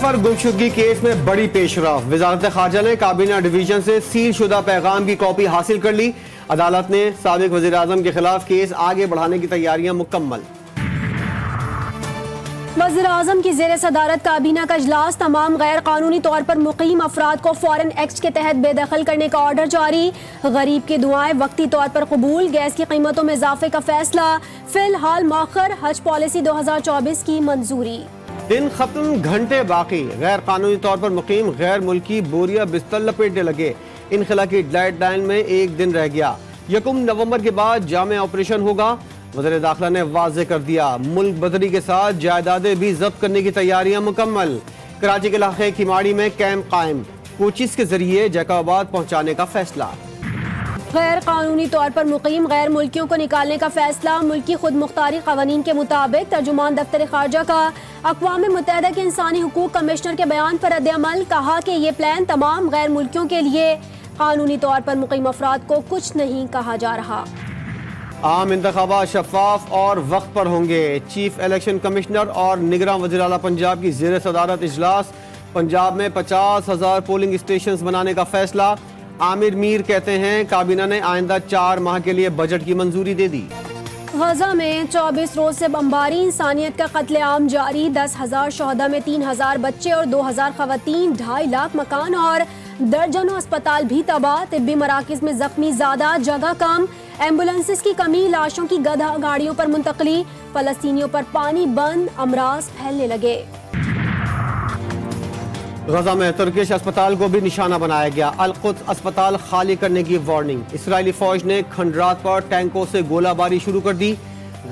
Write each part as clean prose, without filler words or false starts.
सफर गुमशुदगी केस में बड़ी पेशरफ। वजारत खारजा ने काबीना डिवीजन से सील शुदा पैगाम की कॉपी हासिल कर ली। अदालत ने साबिक वजीर आजम के खिलाफ केस आगे बढ़ाने की तैयारियां मुकम्मल। वज़ीर आज़म की ज़ेर सदारत काबीना का इजलास। तमाम गैर कानूनी तौर पर मुक़ीम अफराद को फॉरेन एक्ट के तहत बेदखल करने का ऑर्डर जारी। गरीब की दुआएं वक्ती तौर पर कबूल। गैस की कीमतों में इजाफे का फैसला फिलहाल मौखर। हज पॉलिसी 2024 की मंजूरी। दिन खत्म घंटे बाकी। गैर कानूनी तौर पर मुकीम गैर मुल्की बोरिया बिस्तर लपेटने लगे। इनखला की डेडलाइन में एक दिन रह गया। 1 नवंबर के बाद जामे ऑपरेशन होगा। वज़ीर दाखिला ने वाज़े कर दिया मुल्क बदरी के साथ जायदादें भी जब्त करने की तैयारियां मुकम्मल। कराची के इलाके खिमाड़ी में कैंप कायम। कोचिस के जरिए जैकाबाद पहुंचाने का फैसला। गैर कानूनी तौर पर मुकीम गैर मुल्कियों को निकालने का फैसला। मुल्की खुद मुख्तारी क़वानीन के मुताबिक तर्जुमान दफ्तर खारजा का अक़वाम मुत्तहिदा के इंसानी हुकूक कमिश्नर के बयान पर रद्द-ए-अमल। कहा कि ये प्लान तमाम गैर मुल्कियों के लिए। कानूनी तौर पर मुकीम अफराद को कुछ नहीं कहा जा रहा। आम इंतखाबात शफाफ और वक्त पर होंगे। चीफ इलेक्शन कमिश्नर और निगरान वज़ीर आला पंजाब की ज़ेर सदारत इजलास। पंजाब में 50,000 पोलिंग स्टेशन बनाने का फैसला। आमिर मीर कहते हैं काबीना ने आइंदा 4 माह के लिए बजट की मंजूरी दे दी। गजा में 24 रोज से बमबारी। इंसानियत का कत्लेआम जारी। 10,000 शहदा में 3,000 बच्चे और 2,000 खवातीन। 2.5 लाख मकान और दर्जनों अस्पताल भी तबाह। तिब्बी मराकिज में जख्मी ज्यादा, जगह कम। एम्बुलेंसेस की कमी। लाशों की गधा गाड़ियों पर मुंतकली। फलस्तीनियों पर पानी बंद। अमराज फैलने लगे। गजा में तुर्किश अस्पताल को भी निशाना बनाया गया। अल-कुद्स अस्पताल खाली करने की वार्निंग। इसराइली फौज ने खंडरात पर टैंकों से गोलाबारी शुरू कर दी।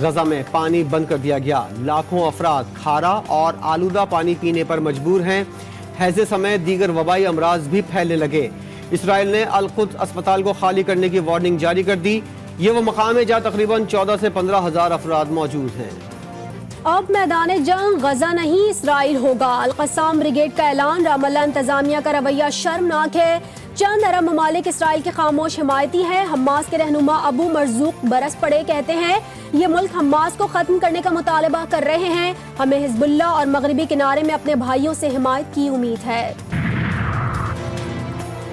गजा में पानी बंद कर दिया गया। लाखों अफराद खारा और आलूदा पानी पीने पर मजबूर हैं। हैजे समेत दीगर वबाई अमराज भी फैलने लगे। इसराइल ने अल-कुद्स अस्पताल को खाली करने की वार्निंग जारी कर दी। ये वो मकाम है जहाँ तकरीबन 14 से 15,000 अफराद मौजूद हैं। अब मैदान जंग गजा नहीं इसराइल होगा। अल-क़स्साम ब्रिगेड का ऐलान। रामल्ला इंतजामिया का रवैया शर्मनाक है। चंद अरब ममालिक इसराइल के खामोश हिमायती हैं। हमास के रहनुमा अबू मरजूक बरस पड़े। कहते हैं ये मुल्क हमास को खत्म करने का मुतालबा कर रहे हैं। हमें हिजबुल्लाह और मगरबी किनारे में अपने भाइयों से हिमायत की उम्मीद है।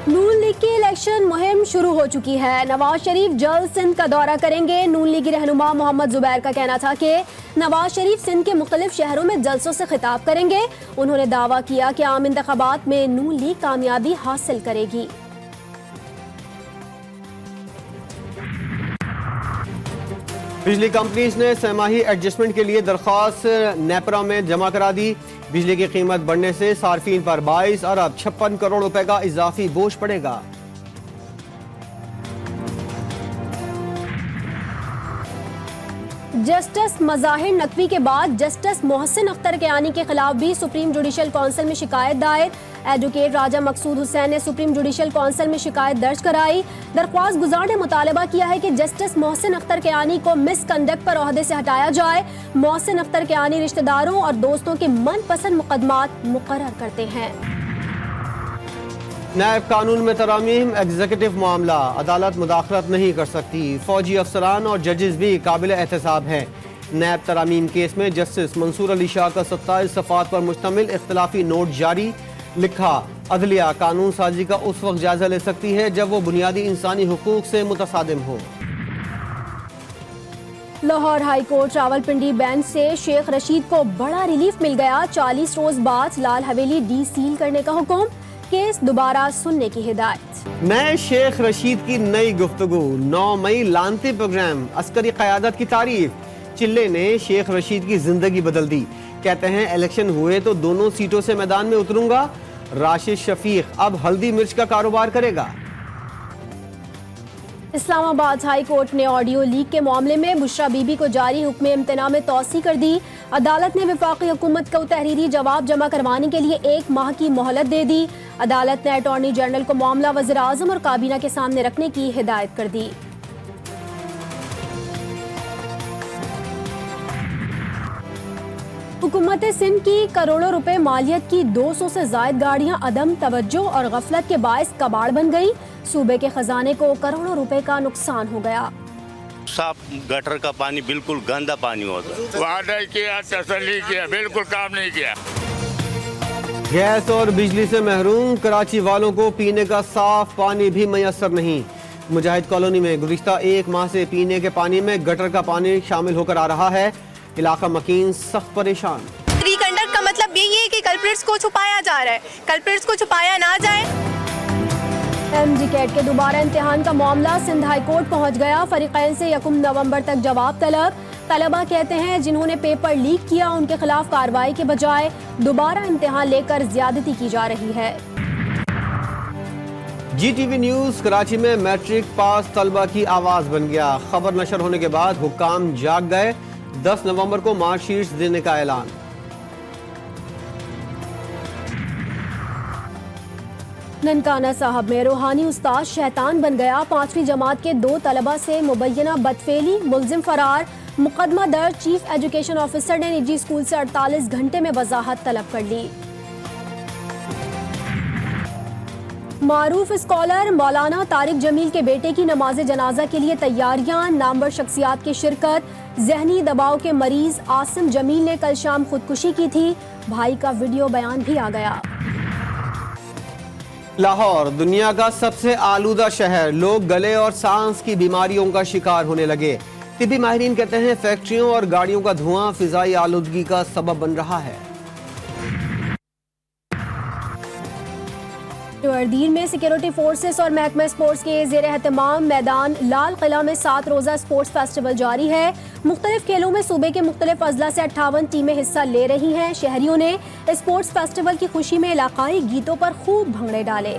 नून लीग की इलेक्शन मुहिम शुरू हो चुकी है। नवाज शरीफ जल्द सिंध का दौरा करेंगे। नून लीगी रहनुमा मोहम्मद जुबैर का कहना था कि नवाज शरीफ सिंध के मुख्तलिफ शहरों में जलसों से खिताब करेंगे। उन्होंने दावा किया कि आम इंतखाबात में नून लीग कामयाबी हासिल करेगी। बिजली कंपनीज ने सहमाही एडजस्टमेंट के लिए दरख्वास्त नेपरा में जमा करा दी। बिजली की कीमत बढ़ने से सार्फिन पर 22 अरब 56 करोड़ रुपए का इजाफी बोझ पड़ेगा। जस्टिस मज़ाहिर नकवी के बाद जस्टिस मोहसिन अख्तर कियानी के खिलाफ भी सुप्रीम जुडिशल काउंसिल में शिकायत दायर। एडवोकेट राजा मकसूद हुसैन ने सुप्रीम जुडिशल काउंसिल में शिकायत दर्ज कराई। दरख्वास्त गुजार ने मुतालबा किया है कि जस्टिस मोहसिन अख्तर कियानी को मिसकंडक्ट पर ओहदे से हटाया जाए। मोहसिन अख्तर कियानी रिश्तेदारों और दोस्तों के मनपसंद मुकदमात मुकर्रर करते हैं। नायब कानून में तरामीम एग्जीक्यूटिव मामला। अदालत मुदाखलत नहीं कर सकती। फौजी अफसरान और जजेस भी काबिल एहतसाब हैं। नायब तरामीम केस में जस्टिस मंसूर अली शाह का 27 सफ़ात पर मुश्तमिल इख्तलाफी नोट जारी। लिखा अदलिया कानून साजी का उस वक्त जायजा ले सकती है जब वो बुनियादी इंसानी हुकूक से मुतसादिम हो। Lahore high court Rawalpindi bench से शेख रशीद को बड़ा रिलीफ मिल गया। 40 रोज बाद लाल हवेली डी सील करने का हुक्म। केस दोबारा सुनने की हिदायत। नए शेख रशीद की नई गुफ्तगू। 9 मई लानती प्रोग्राम। अस्करी क़यादत की तारीफ। चिल्ले ने शेख रशीद की जिंदगी बदल दी। कहते हैं इलेक्शन हुए तो दोनों सीटों से मैदान में उतरूंगा। राशिद शफीक अब हल्दी मिर्च का कारोबार करेगा। इस्लामाबाद हाई कोर्ट ने ऑडियो लीक के मामले में बुशरा बीबी को जारी हुक्म इम्तना में तौसी कर दी। अदालत ने वफाकी हुकूमत को तहरीरी जवाब जमा करवाने के लिए 1 माह की मोहलत दे दी। अदालत ने अटॉर्नी जनरल को मामला वज़ीर आज़म और काबीना के सामने रखने की हिदायत कर दी। हुकूमत सिंध की करोड़ों रुपए मालियत की 200 से जायद गाड़ियां अदम तवज्जो और गफलत के बायस कबाड़ बन गई। सूबे के खजाने को करोड़ों रुपए का नुकसान हो गया। साफ गटर का पानी बिल्कुल गंदा पानी होता है। वादा किया, तसल्ली किया, बिल्कुल काम नहीं किया। गैस और बिजली से महरूम कराची वालों को पीने का साफ पानी भी मैसर नहीं। मुजाहिद कॉलोनी में गुज़िश्ता एक माह से पीने के पानी में गटर का पानी शामिल होकर आ रहा है। इलाका मकीन सख्त परेशान। रिकंडक्ट का मतलब यही है कि कल्प्रिट्स को छुपाया जा रहा है, कल्प्रिट्स को छुपाया ना जाए। एमजी कैट के दोबारा इम्तिहान का मामला सिंध हाई कोर्ट पहुंच गया। फरीकैन से 1 नवंबर तक जवाब तलब। तलबा कहते हैं जिन्होंने पेपर लीक किया उनके खिलाफ कार्रवाई के बजाय दोबारा इम्तिहान लेकर ज्यादती की जा रही है। GTV न्यूज कराची में मैट्रिक पास तलबा की आवाज बन गया। खबर नशर होने के बाद हुक्काम जाग गए। 10 नवंबर को मार्कशीट्स देने का ऐलान। ननकाना साहब में रूहानी उस्ताद शैतान बन गया। 5वीं जमात के 2 तलबा से मुबैना बदफेली, मुलजिम फरार। मुकदमा दर्ज। चीफ एजुकेशन ऑफिसर ने निजी स्कूल से 48 घंटे में वजाहत तलब कर ली। मारूफ स्कॉलर मौलाना तारिक जमील के बेटे की नमाज जनाजा के लिए तैयारियां। नामवर शख्सियात की शिरकत। जहनी दबाव के मरीज आसिम जमील ने कल शाम खुदकुशी की थी। भाई का वीडियो बयान भी आ गया। लाहौर दुनिया का सबसे आलूदा शहर। लोग गले और सांस की बीमारियों का शिकार होने लगे। तिब्बी माहिरीन कहते हैं फैक्ट्रियों और गाड़ियों का धुआं फिजाई आलूदगी का सबब बन रहा है। वर्दीर में सिक्योरिटी फोर्सेस और महकमा स्पोर्ट्स के ज़ेर एहतमाम मैदान लाल किला में 7 रोज़ा स्पोर्ट्स फेस्टिवल जारी है। मुख्तलिफ खेलों में सूबे के मुख्तलिफ अजला से 58 टीमें हिस्सा ले रही हैं। शहरियों ने स्पोर्ट्स फेस्टिवल की खुशी में इलाकाई गीतों पर खूब भंगड़े डाले।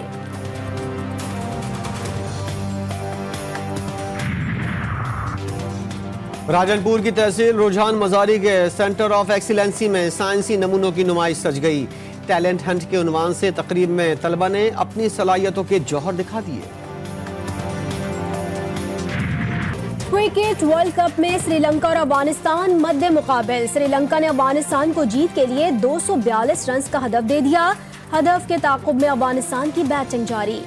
राजनपुर की तहसील रुझान मजारी के सेंटर ऑफ एक्सीलेंसी में साइंसी नमूनों की नुमाइश सज गई। टैलेंट हंट के उन्वान से तकरीब में तलबा ने अपनी सलाहियतों के जौहर दिखा दिए। क्रिकेट वर्ल्ड कप में श्रीलंका और अफगानिस्तान मद्दे मुकाबिल। श्रीलंका ने अफगानिस्तान को जीत के लिए 242 रन का हदफ दे दिया। हदफ के ताक़ुब में अफगानिस्तान की बैटिंग जारी।